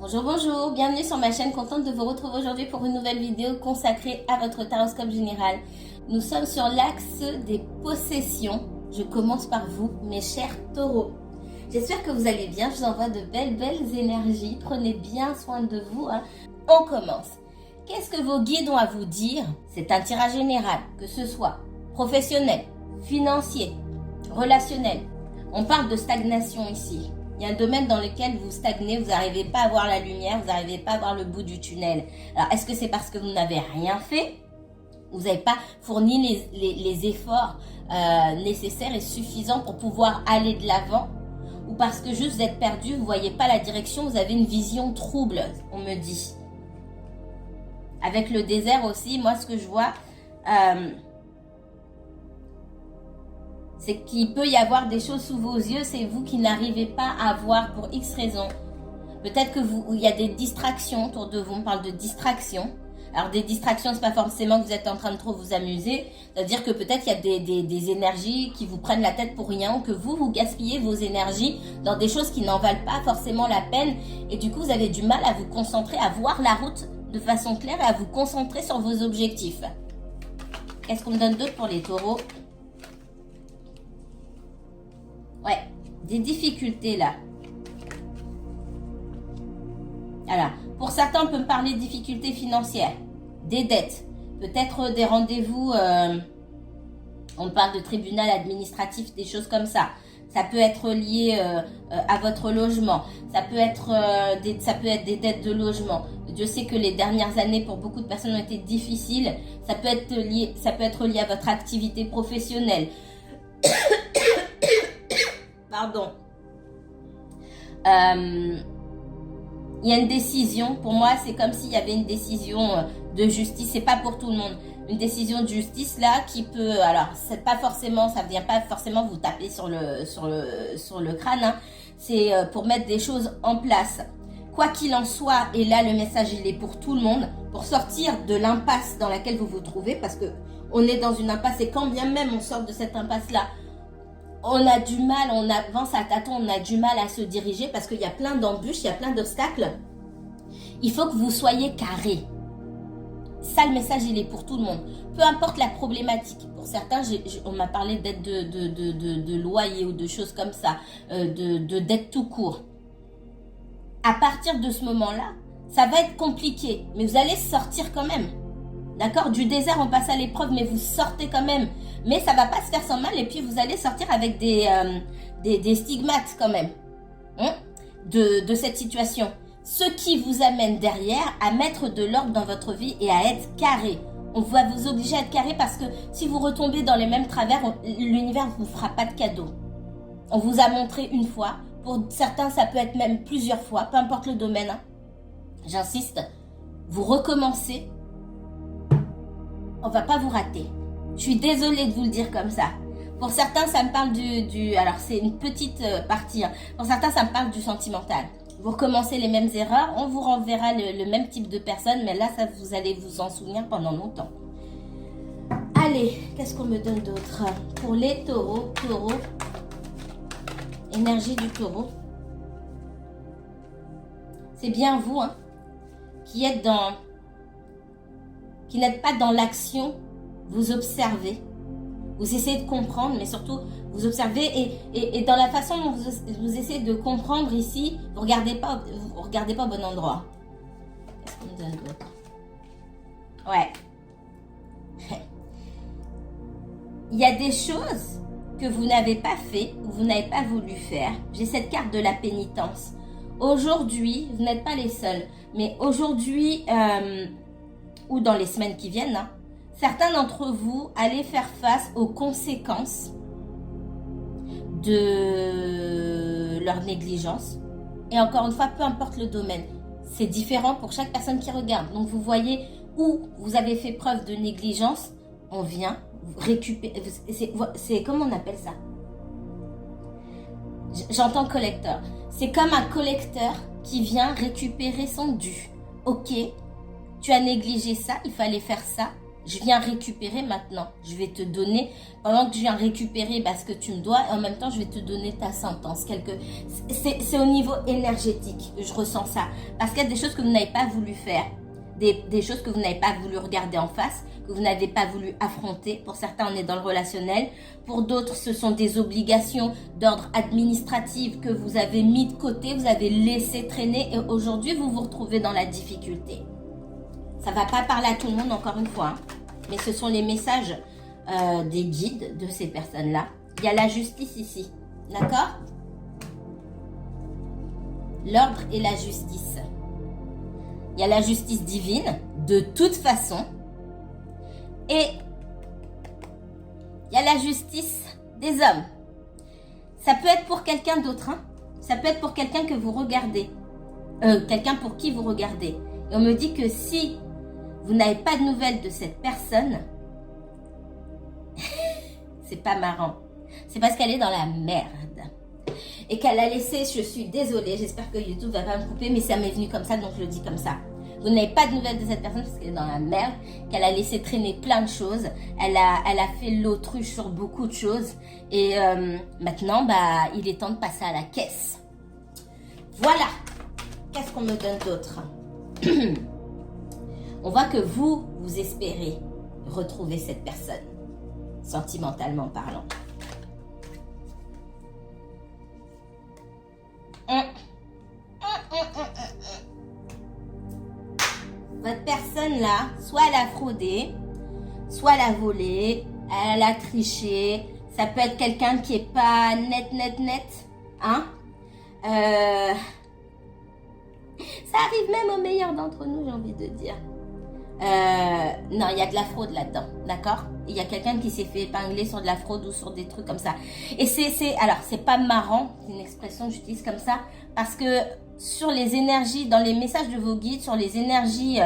Bonjour, bonjour, bienvenue sur ma chaîne, contente de vous retrouver aujourd'hui pour une nouvelle vidéo consacrée à votre taroscope général. Nous sommes sur l'axe des possessions. Je commence par vous, mes chers taureaux. J'espère que vous allez bien, je vous envoie de belles énergies, prenez bien soin de vous. On commence. Qu'est-ce que vos guides ont à vous dire? C'est un tirage général, que ce soit professionnel, financier, relationnel. On parle de stagnation ici. Il y a un domaine dans lequel vous stagnez, vous n'arrivez pas à voir la lumière, vous n'arrivez pas à voir le bout du tunnel. Alors, est-ce que c'est parce que vous n'avez rien fait? Vous n'avez pas fourni les efforts nécessaires et suffisants pour pouvoir aller de l'avant? Ou parce que juste vous êtes perdu, vous ne voyez pas la direction, vous avez une vision trouble, on me dit. Avec le désert aussi, moi ce que je vois, c'est qu'il peut y avoir des choses sous vos yeux, c'est vous qui n'arrivez pas à voir pour X raisons. Peut-être que il y a des distractions autour de vous, on parle de distractions. Alors des distractions, c'est pas forcément que vous êtes en train de trop vous amuser, c'est-à-dire que peut-être il y a des énergies qui vous prennent la tête pour rien, ou que vous gaspillez vos énergies dans des choses qui n'en valent pas forcément la peine, et du coup vous avez du mal à vous concentrer, à voir la route de façon claire et à vous concentrer sur vos objectifs. Qu'est-ce qu'on me donne d'autre pour les taureaux? Ouais, des difficultés là. Alors, pour certains, on peut me parler de difficultés financières, des dettes, peut-être des rendez-vous, on parle de tribunal administratif, des choses comme ça. Ça peut être lié à votre logement, ça peut être des dettes de logement. Dieu sait que les dernières années pour beaucoup de personnes ont été difficiles. Ça peut être lié à votre activité professionnelle. Pardon. Il y a une décision. Pour moi, c'est comme s'il y avait une décision de justice. C'est pas pour tout le monde. Une décision de justice là qui peut. Alors, c'est pas forcément. Ça vient pas forcément vous taper sur le crâne. Hein. C'est pour mettre des choses en place. Quoi qu'il en soit, et là le message il est pour tout le monde, pour sortir de l'impasse dans laquelle vous vous trouvez, parce que on est dans une impasse et quand bien même on sort de cette impasse là. On a du mal, on avance à tâtons, on a du mal à se diriger parce qu'il y a plein d'embûches, il y a plein d'obstacles. Il faut que vous soyez carré. Ça, le message, il est pour tout le monde. Peu importe la problématique. Pour certains, on m'a parlé d'aide de loyer ou de choses comme ça, de dette tout court. À partir de ce moment-là, ça va être compliqué, mais vous allez sortir quand même. D'accord? Du désert, on passe à l'épreuve, mais vous sortez quand même. Mais ça va pas se faire sans mal et puis vous allez sortir avec des stigmates quand même de cette situation. Ce qui vous amène derrière à mettre de l'ordre dans votre vie et à être carré. On va vous obliger à être carré parce que si vous retombez dans les mêmes travers, l'univers ne vous fera pas de cadeau. On vous a montré une fois. Pour certains, ça peut être même plusieurs fois, peu importe le domaine. Hein. J'insiste, vous recommencez. On va pas vous rater. Je suis désolée de vous le dire comme ça. Pour certains, ça me parle alors c'est une petite partie. Hein. Pour certains, ça me parle du sentimental. Vous recommencez les mêmes erreurs, on vous renverra le même type de personne, mais là, ça vous allez vous en souvenir pendant longtemps. Allez, qu'est-ce qu'on me donne d'autre? Pour les taureaux, énergie du taureau. C'est bien vous, hein, qui n'êtes pas dans l'action, vous observez, vous essayez de comprendre, mais surtout vous observez et dans la façon dont vous essayez de comprendre ici, vous regardez pas au bon endroit. Qu'est-ce qu'on me donne d'autre? Ouais. Il y a des choses que vous n'avez pas fait ou vous n'avez pas voulu faire. J'ai cette carte de la pénitence. Aujourd'hui, vous n'êtes pas les seuls, mais aujourd'hui ou dans les semaines qui viennent, hein, certains d'entre vous allez faire face aux conséquences de leur négligence. Et encore une fois, peu importe le domaine, c'est différent pour chaque personne qui regarde. Donc vous voyez où vous avez fait preuve de négligence, on vient récupérer. C'est comment on appelle ça? J'entends collecteur. C'est comme un collecteur qui vient récupérer son dû. Ok, tu as négligé ça, il fallait faire ça. je viens récupérer maintenant. Je vais te donner, pendant que je viens récupérer ce que tu me dois, et en même temps, je vais te donner ta sentence. C'est au niveau énergétique que je ressens ça. Parce qu'il y a des choses que vous n'avez pas voulu faire, des choses que vous n'avez pas voulu regarder en face, que vous n'avez pas voulu affronter. Pour certains, on est dans le relationnel. Pour d'autres, ce sont des obligations d'ordre administratif que vous avez mis de côté, vous avez laissé traîner, et aujourd'hui, vous vous retrouvez dans la difficulté. Ça ne va pas parler à tout le monde, encore une fois, hein. Mais ce sont les messages des guides de ces personnes-là. Il y a la justice ici, d'accord? L'ordre et la justice. Il y a la justice divine, de toute façon. Et il y a la justice des hommes. Ça peut être pour quelqu'un d'autre, hein? Ça peut être pour quelqu'un que vous regardez. Quelqu'un pour qui vous regardez. Et on me dit que si vous n'avez pas de nouvelles de cette personne, c'est pas marrant. C'est parce qu'elle est dans la merde. Et qu'elle a laissé, je suis désolée, j'espère que YouTube va pas me couper, mais ça m'est venu comme ça, donc je le dis comme ça. Vous n'avez pas de nouvelles de cette personne parce qu'elle est dans la merde, qu'elle a laissé traîner plein de choses, elle a fait l'autruche sur beaucoup de choses, et maintenant, il est temps de passer à la caisse. Voilà. Qu'est-ce qu'on me donne d'autre? On voit que vous espérez retrouver cette personne, sentimentalement parlant. Votre personne là, soit elle a fraudé, soit elle a volé, elle a triché. Ça peut être quelqu'un qui est pas net, hein. Ça arrive même aux meilleurs d'entre nous, j'ai envie de dire. Non, il y a de la fraude là-dedans, d'accord? Il y a quelqu'un qui s'est fait épingler sur de la fraude ou sur des trucs comme ça. Et alors, c'est pas marrant, c'est une expression que j'utilise comme ça, parce que sur les énergies, dans les messages de vos guides, sur les énergies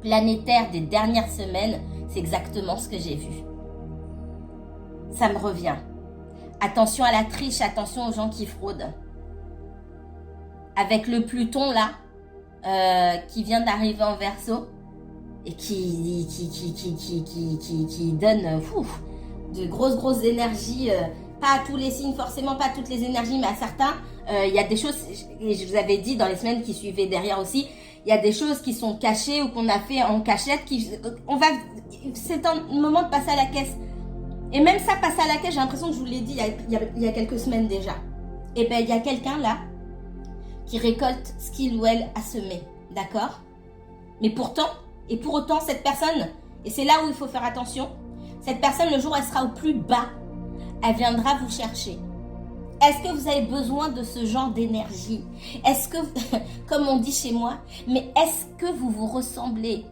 planétaires des dernières semaines, c'est exactement ce que j'ai vu. Ça me revient. Attention à la triche, attention aux gens qui fraudent. Avec le Pluton là, qui vient d'arriver en Verseau, et qui donne de grosses énergies, pas à tous les signes, forcément pas à toutes les énergies, mais à certains, il y a des choses, et je vous avais dit dans les semaines qui suivaient derrière aussi, il y a des choses qui sont cachées ou qu'on a fait en cachette, c'est un moment de passer à la caisse. Et même ça, passer à la caisse, j'ai l'impression que je vous l'ai dit il y a quelques semaines déjà. Et il y a quelqu'un là qui récolte ce qu'il ou elle a semé, d'accord? Mais pourtant, et pour autant, cette personne, et c'est là où il faut faire attention, cette personne, le jour où elle sera au plus bas, elle viendra vous chercher. Est-ce que vous avez besoin de ce genre d'énergie? Est-ce que, comme on dit chez moi, mais est-ce que vous vous ressemblez?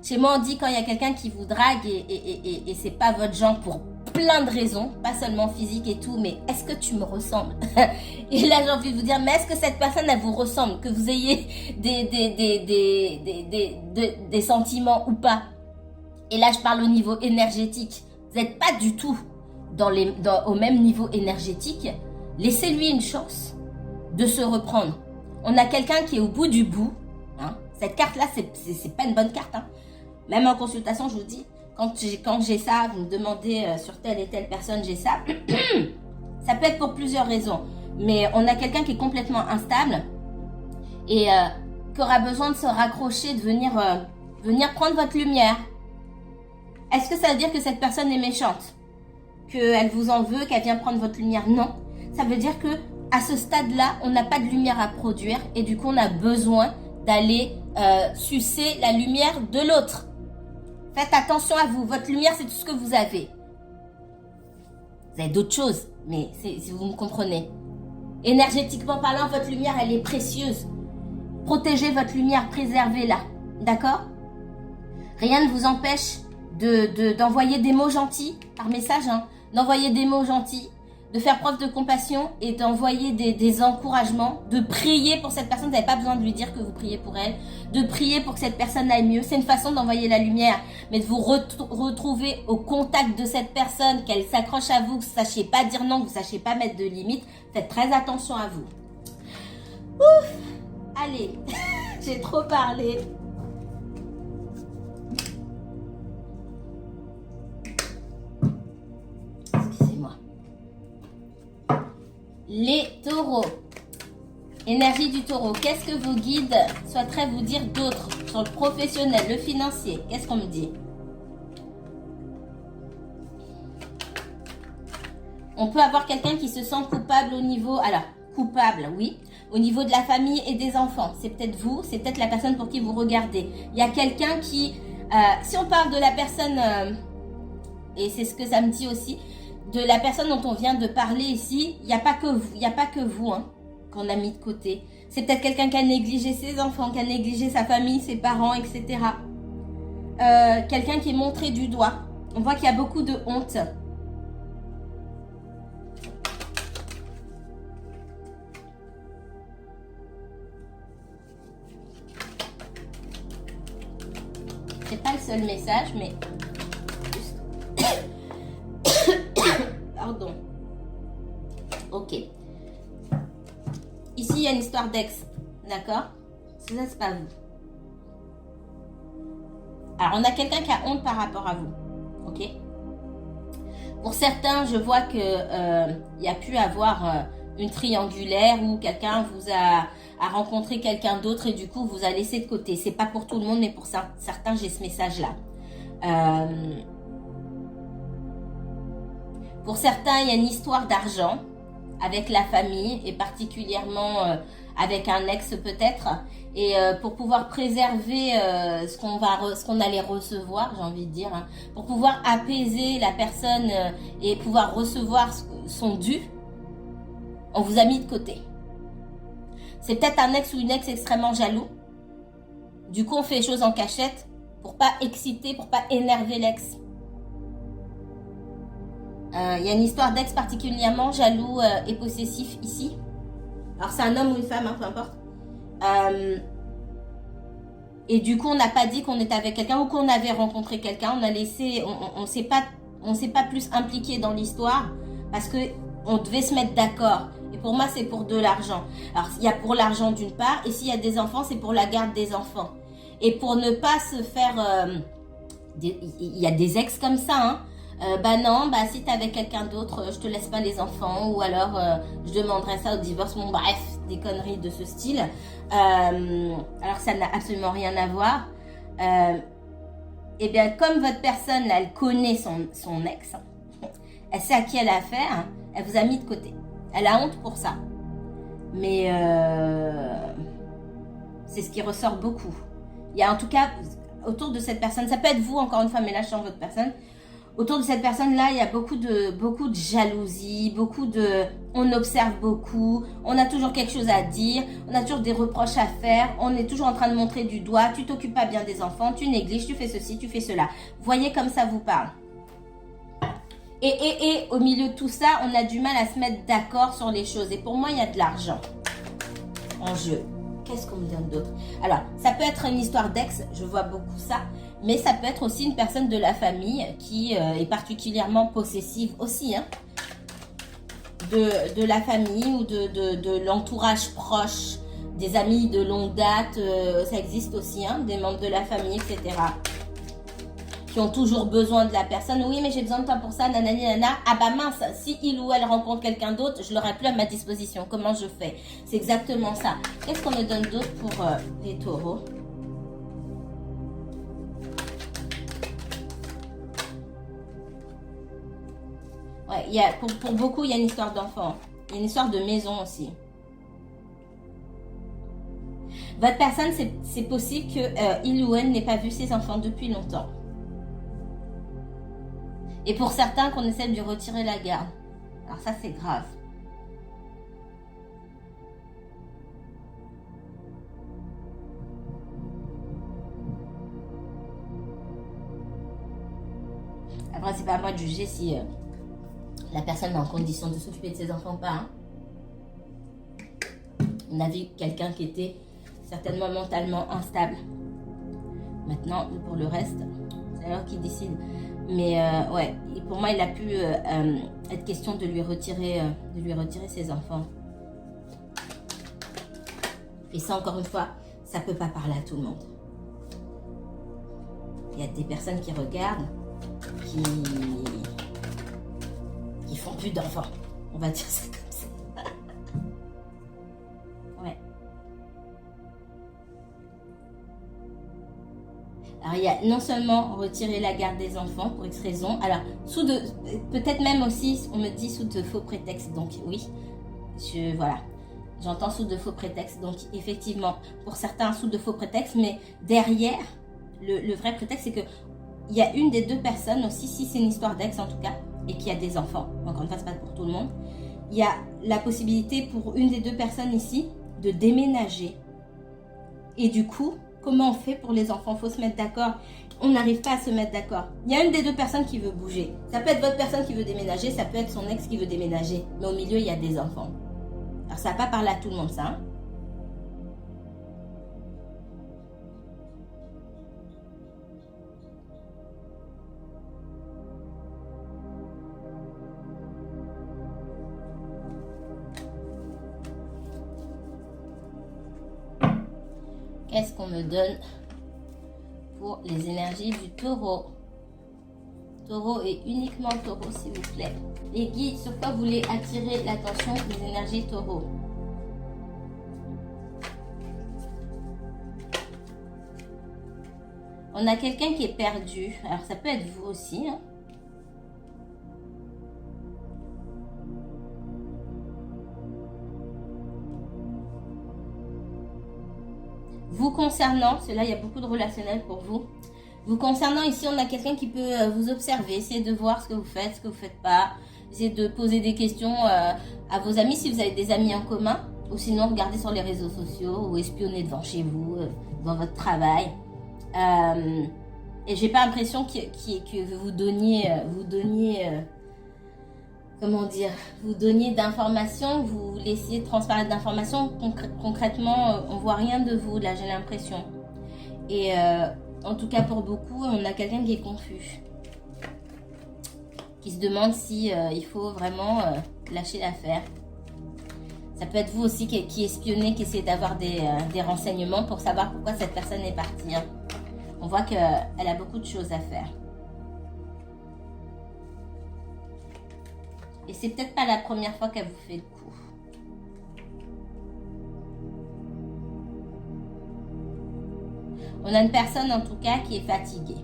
Chez moi, on dit quand il y a quelqu'un qui vous drague et c'est pas votre genre pour plein de raisons, pas seulement physique et tout, mais est-ce que tu me ressembles? Et là, j'ai envie de vous dire, mais est-ce que cette personne, elle vous ressemble? Que vous ayez des sentiments ou pas? Et là, je parle au niveau énergétique. Vous n'êtes pas du tout au même niveau énergétique. Laissez-lui une chance de se reprendre. On a quelqu'un qui est au bout du bout. Hein. Cette carte-là, c'est pas une bonne carte. Hein. Même en consultation, je vous dis, quand j'ai ça, vous me demandez sur telle et telle personne, j'ai ça. Ça peut être pour plusieurs raisons. Mais on a quelqu'un qui est complètement instable et qui aura besoin de se raccrocher, de venir prendre votre lumière. Est-ce que ça veut dire que cette personne est méchante? Qu'elle vous en veut, qu'elle vient prendre votre lumière? Non. Ça veut dire que à ce stade-là, on n'a pas de lumière à produire et du coup, on a besoin d'aller sucer la lumière de l'autre. Faites attention à vous. Votre lumière, c'est tout ce que vous avez. Vous avez d'autres choses, mais si vous me comprenez. Énergétiquement parlant, votre lumière, elle est précieuse. Protégez votre lumière, préservez-la. D'accord? Rien ne vous empêche d'envoyer des mots gentils par message, hein, d'envoyer des mots gentils, de faire preuve de compassion et d'envoyer des encouragements, de prier pour cette personne. Vous n'avez pas besoin de lui dire que vous priez pour elle, de prier pour que cette personne aille mieux. C'est une façon d'envoyer la lumière, mais de vous retrouver au contact de cette personne, qu'elle s'accroche à vous, que vous ne sachiez pas dire non, que vous ne sachiez pas mettre de limites. Faites très attention à vous. Ouf! Allez, j'ai trop parlé. Les taureaux. Énergie du taureau. Qu'est-ce que vos guides souhaiteraient vous dire d'autre sur le professionnel, le financier? Qu'est-ce qu'on me dit? On peut avoir quelqu'un qui se sent coupable au niveau... Alors, coupable, oui. Au niveau de la famille et des enfants. C'est peut-être vous, c'est peut-être la personne pour qui vous regardez. Il y a quelqu'un qui... si on parle de la personne... et c'est ce que ça me dit aussi, de la personne dont on vient de parler ici, il n'y a pas que vous, hein, qu'on a mis de côté. C'est peut-être quelqu'un qui a négligé ses enfants, qui a négligé sa famille, ses parents, etc. Quelqu'un qui est montré du doigt. On voit qu'il y a beaucoup de honte. C'est pas le seul message, mais... Pardon. Ok. Ici, il y a une histoire d'ex. D'accord? Ça, c'est pas vous. Alors, on a quelqu'un qui a honte par rapport à vous. Ok? Pour certains, je vois que il y a pu avoir une triangulaire où quelqu'un vous a rencontré quelqu'un d'autre et du coup, vous a laissé de côté. C'est pas pour tout le monde, mais pour certains, j'ai ce message-là. Pour certains, il y a une histoire d'argent avec la famille et particulièrement avec un ex peut-être. Et pour pouvoir préserver ce qu'on allait recevoir, j'ai envie de dire, hein, pour pouvoir apaiser la personne et pouvoir recevoir son dû, on vous a mis de côté. C'est peut-être un ex ou une ex extrêmement jaloux. Du coup, on fait les choses en cachette pour pas exciter, pour pas énerver l'ex. Il y a une histoire d'ex particulièrement jaloux et possessif ici. Alors c'est un homme ou une femme, hein, peu importe. Et du coup on n'a pas dit qu'on était avec quelqu'un ou qu'on avait rencontré quelqu'un. On a laissé, on s'est pas plus impliqué dans l'histoire parce que on devait se mettre d'accord. Et pour moi c'est pour de l'argent. Alors il y a pour l'argent d'une part et s'il y a des enfants c'est pour la garde des enfants. Et pour ne pas se faire, il y a des ex comme ça, hein. Bah non, bah si t'es avec quelqu'un d'autre, je te laisse pas les enfants ou alors je demanderai ça au divorce. Bon bref, des conneries de ce style. Alors ça n'a absolument rien à voir. Et bien comme votre personne là, elle connaît son ex, elle sait à qui elle a affaire, hein, elle vous a mis de côté. Elle a honte pour ça. Mais c'est ce qui ressort beaucoup. Il y a en tout cas autour de cette personne, ça peut être vous encore une fois, mais là je sens votre personne. Autour de cette personne-là, il y a beaucoup de jalousie, on observe beaucoup, on a toujours quelque chose à dire, on a toujours des reproches à faire, on est toujours en train de montrer du doigt, tu t'occupes pas bien des enfants, tu négliges, tu fais ceci, tu fais cela. Voyez comme ça vous parle. Et au milieu de tout ça, on a du mal à se mettre d'accord sur les choses. Et pour moi, il y a de l'argent en jeu. Qu'est-ce qu'on me donne d'autre? Alors, ça peut être une histoire d'ex, je vois beaucoup ça. Mais ça peut être aussi une personne de la famille qui est particulièrement possessive aussi, hein, de la famille ou de l'entourage proche, des amis de longue date, ça existe aussi, hein, des membres de la famille, etc. Qui ont toujours besoin de la personne. Oui, mais j'ai besoin de toi pour ça, nanani, nana. Ah bah mince, si il ou elle rencontre quelqu'un d'autre, je l'aurai plus à ma disposition. Comment je fais? C'est exactement ça. Qu'est-ce qu'on me donne d'autre pour les taureaux? Ouais, pour beaucoup, il y a une histoire d'enfant. Il y a une histoire de maison aussi. Votre personne, c'est possible qu'il ou elle n'ait pas vu ses enfants depuis longtemps. Et pour certains, qu'on essaie de lui retirer la garde. Alors ça, c'est grave. Après, c'est pas à moi de juger si la personne est en condition de s'occuper de ses enfants ou pas. Hein. On a vu quelqu'un qui était certainement mentalement instable. Maintenant, pour le reste, c'est alors qui décide. Mais ouais, pour moi, il a pu être question de lui retirer ses enfants. Et ça, encore une fois, ça peut pas parler à tout le monde. Il y a des personnes qui regardent, qui font plus d'enfants. On va dire ça comme ça. Alors, il y a non seulement retirer la garde des enfants pour X raison, alors, peut-être même aussi, on me dit sous de faux prétextes, donc oui, voilà, j'entends sous de faux prétextes, donc effectivement, pour certains sous de faux prétextes, mais derrière, le vrai prétexte, c'est que il y a une des deux personnes aussi, si c'est une histoire d'ex en tout cas, et qu'il y a des enfants, encore une fois, c'est pas pour tout le monde, il y a la possibilité pour une des deux personnes ici de déménager. Et du coup, comment on fait pour les enfants? Il faut se mettre d'accord. On n'arrive pas à se mettre d'accord. Il y a une des deux personnes qui veut bouger. Ça peut être votre personne qui veut déménager, ça peut être son ex qui veut déménager. Mais au milieu, il y a des enfants. Alors, ça va pas parler à tout le monde, ça. Hein? Qu'est-ce qu'on me donne pour les énergies du taureau? Taureau et uniquement taureau, s'il vous plaît. Les guides, sur quoi vous voulez attirer l'attention des énergies taureau? On a quelqu'un qui est perdu. Alors, ça peut être vous aussi. Hein. Vous concernant, cela, il y a beaucoup de relationnel pour vous. Vous concernant, ici, on a quelqu'un qui peut vous observer, essayer de voir ce que vous faites pas. Essayer de poser des questions à vos amis, si vous avez des amis en commun. Ou sinon, regardez sur les réseaux sociaux ou espionner devant chez vous, dans votre travail. Et j'ai pas l'impression que vous donniez comment dire, vous donniez d'informations, vous laissiez transparaître d'informations. Concrètement, on voit rien de vous, là, j'ai l'impression. Et en tout cas, pour beaucoup, on a quelqu'un qui est confus. Qui se demande si il faut vraiment lâcher l'affaire. Ça peut être vous aussi qui espionnez, qui essayez d'avoir des renseignements pour savoir pourquoi cette personne est partie. Hein. On voit qu'elle a beaucoup de choses à faire. Et c'est peut-être pas la première fois qu'elle vous fait le coup. On a une personne en tout cas qui est fatiguée.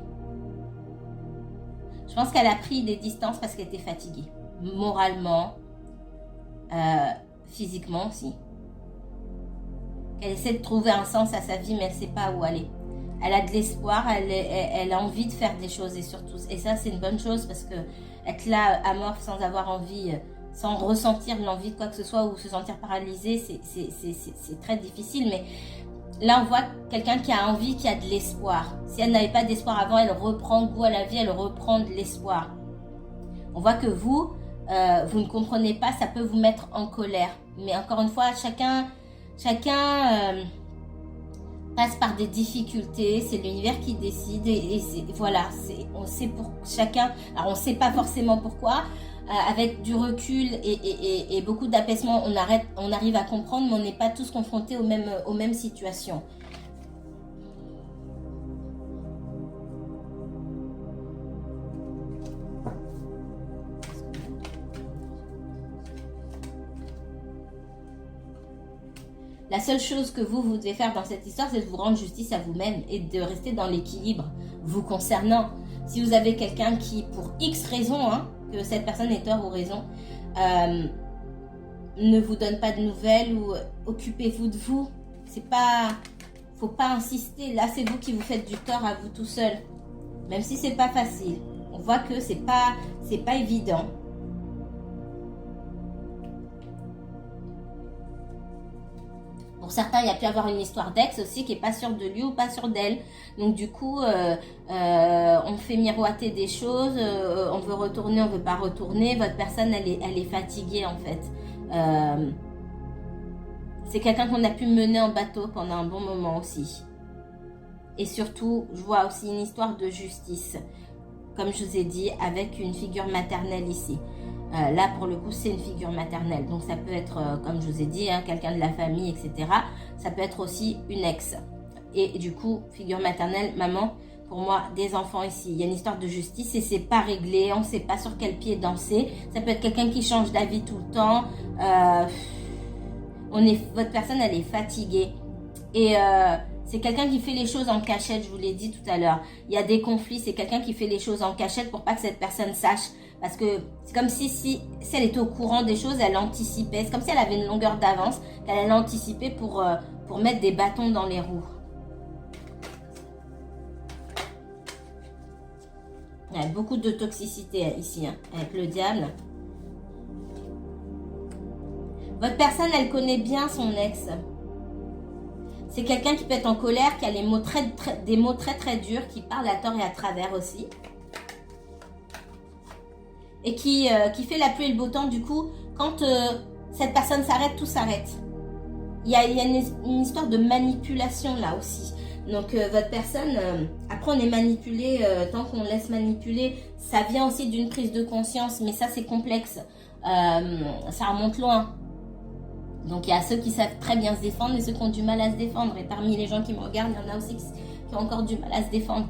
Je pense qu'elle a pris des distances parce qu'elle était fatiguée. Moralement, physiquement aussi. Elle essaie de trouver un sens à sa vie, mais elle ne sait pas où aller. Elle a de l'espoir, elle a envie de faire des choses et surtout. Et ça, c'est une bonne chose parce que être là amorphe sans avoir envie, sans ressentir l'envie de quoi que ce soit ou se sentir paralysé, c'est très difficile. Mais là, on voit quelqu'un qui a envie, qui a de l'espoir. Si elle n'avait pas d'espoir avant, elle reprend goût à la vie, elle reprend de l'espoir. On voit que vous ne comprenez pas, ça peut vous mettre en colère. Mais encore une fois, chacun passe par des difficultés, c'est l'univers qui décide et voilà, on sait pour chacun, alors on ne sait pas forcément pourquoi, avec du recul et beaucoup d'apaisement, on arrive à comprendre, mais on n'est pas tous confrontés aux mêmes situations. La seule chose que vous devez faire dans cette histoire, c'est de vous rendre justice à vous-même et de rester dans l'équilibre vous concernant. Si vous avez quelqu'un qui, pour X raison, hein, que cette personne ait tort ou raison, ne vous donne pas de nouvelles ou occupez-vous de vous. Faut pas insister. Là, c'est vous qui vous faites du tort à vous tout seul. Même si c'est pas facile. On voit que c'est pas évident. Pour certains, il y a pu avoir une histoire d'ex aussi qui n'est pas sûre de lui ou pas sûre d'elle. Donc du coup, on fait miroiter des choses, on veut retourner, on ne veut pas retourner. Votre personne, elle est fatiguée en fait. C'est quelqu'un qu'on a pu mener en bateau pendant un bon moment aussi. Et surtout, je vois aussi une histoire de justice. Comme je vous ai dit, avec une figure maternelle ici. Là, pour le coup, c'est une figure maternelle. Donc, ça peut être, comme je vous ai dit, hein, quelqu'un de la famille, etc. Ça peut être aussi une ex. Et du coup, figure maternelle, maman, pour moi, des enfants ici. Il y a une histoire de justice et c'est pas réglé. On ne sait pas sur quel pied danser. Ça peut être quelqu'un qui change d'avis tout le temps. Votre personne, elle est fatiguée. Et C'est quelqu'un qui fait les choses en cachette, je vous l'ai dit tout à l'heure. Il y a des conflits, c'est quelqu'un qui fait les choses en cachette pour pas que cette personne sache. Parce que c'est comme si elle était au courant des choses, elle anticipait. C'est comme si elle avait une longueur d'avance, qu'elle allait anticiper pour mettre des bâtons dans les roues. Il y a beaucoup de toxicité ici, hein, avec le diable. Votre personne, elle connaît bien son ex. C'est quelqu'un qui peut être en colère, qui a des mots très durs, qui parle à tort et à travers aussi. Et qui fait la pluie et le beau temps. Du coup, quand cette personne s'arrête, tout s'arrête. Il y a une histoire de manipulation là aussi. Donc votre personne, après on est manipulé, tant qu'on laisse manipuler, ça vient aussi d'une prise de conscience, mais ça c'est complexe. Ça remonte loin. Donc il y a ceux qui savent très bien se défendre et ceux qui ont du mal à se défendre. Et parmi les gens qui me regardent, il y en a aussi qui ont encore du mal à se défendre.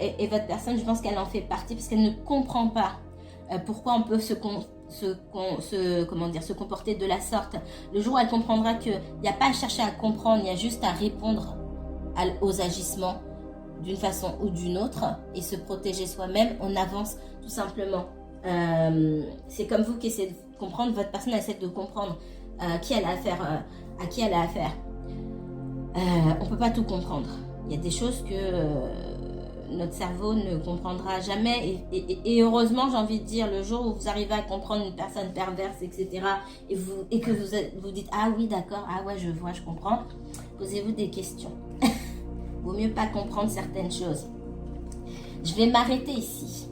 Et votre personne, je pense qu'elle en fait partie parce qu'elle ne comprend pas pourquoi on peut se comporter de la sorte. Le jour où elle comprendra qu'il n'y a pas à chercher à comprendre, il y a juste à répondre aux agissements d'une façon ou d'une autre et se protéger soi-même, on avance tout simplement. C'est comme vous qui essayez de comprendre, votre personne essaie de comprendre à qui elle a affaire. On ne peut pas tout comprendre. Il y a des choses que notre cerveau ne comprendra jamais. Et heureusement, j'ai envie de dire, le jour où vous arrivez à comprendre une personne perverse, etc., et que vous dites « Ah oui, d'accord, ah ouais, je vois, je comprends », posez-vous des questions. Vaut mieux pas comprendre certaines choses. Je vais m'arrêter ici.